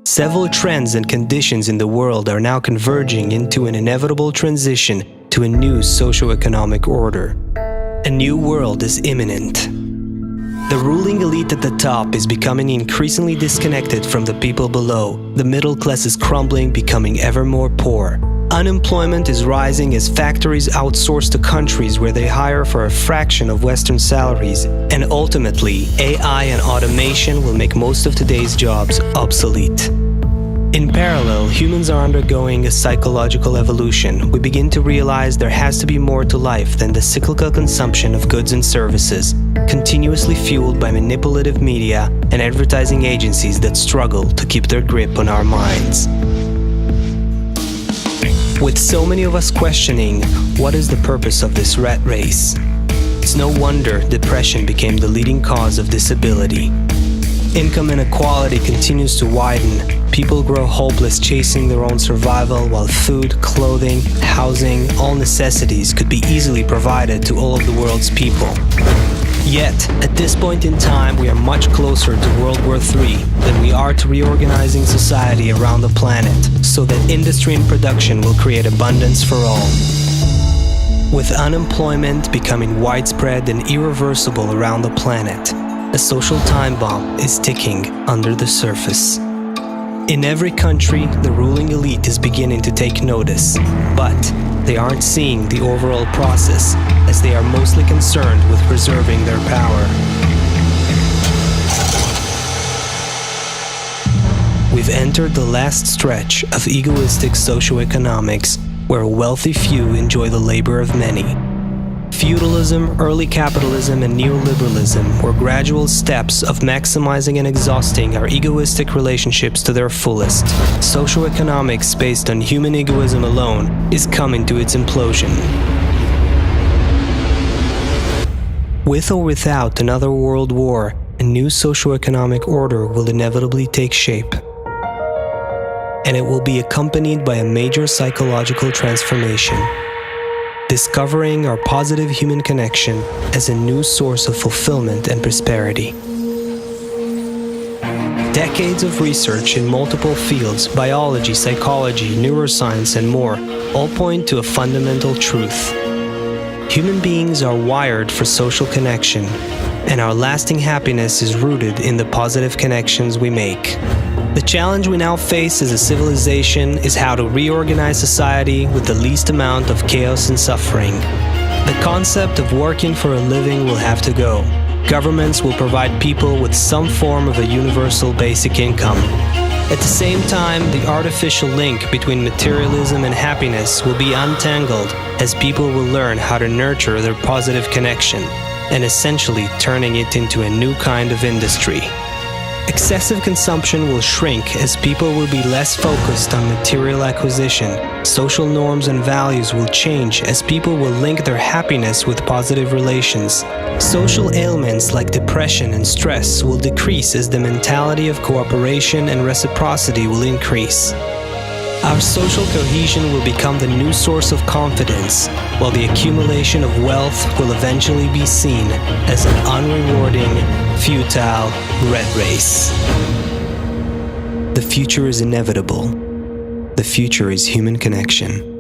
Several trends and conditions in the world are now converging into an inevitable transition to a new socio-economic order. A new world is imminent. The ruling elite at the top is becoming increasingly disconnected from the people below. The middle class is crumbling, becoming ever more poor. Unemployment is rising as factories outsource to countries where they hire for a fraction of Western salaries. And ultimately, AI and automation will make most of today's jobs obsolete. In parallel, humans are undergoing a psychological evolution. We begin to realize there has to be more to life than the cyclical consumption of goods and services, continuously fueled by manipulative media and advertising agencies that struggle to keep their grip on our minds. With so many of us questioning, what is the purpose of this rat race? It's no wonder depression became the leading cause of disability. Income inequality continues to widen. People grow hopeless chasing their own survival while food, clothing, housing, all necessities could be easily provided to all of the world's people. Yet, at this point in time, we are much closer to World War III than we are to reorganizing society around the planet so that industry and production will create abundance for all. With unemployment becoming widespread and irreversible around the planet, a social time bomb is ticking under the surface. In every country, the ruling elite is beginning to take notice, but they aren't seeing the overall process, as they are mostly concerned with preserving their power. We've entered the last stretch of egoistic socio-economics, where a wealthy few enjoy the labor of many. Feudalism, early capitalism, and neoliberalism were gradual steps of maximizing and exhausting our egoistic relationships to their fullest. Socio-economics based on human egoism alone is coming to its implosion. With or without another world war, a new socio-economic order will inevitably take shape. And it will be accompanied by a major psychological transformation. Discovering our positive human connection as a new source of fulfillment and prosperity. Decades of research in multiple fields, biology, psychology, neuroscience, and more, all point to a fundamental truth. Human beings are wired for social connection, and our lasting happiness is rooted in the positive connections we make. The challenge we now face as a civilization is how to reorganize society with the least amount of chaos and suffering. The concept of working for a living will have to go. Governments will provide people with some form of a universal basic income. At the same time, the artificial link between materialism and happiness will be untangled as people will learn how to nurture their positive connection, and essentially turning it into a new kind of industry. Excessive consumption will shrink as people will be less focused on material acquisition. Social norms and values will change as people will link their happiness with positive relations. Social ailments like depression and stress will decrease as the mentality of cooperation and reciprocity will increase. Our social cohesion will become the new source of confidence, while the accumulation of wealth will eventually be seen as an unrewarding, futile rat race. The future is inevitable. The future is human connection.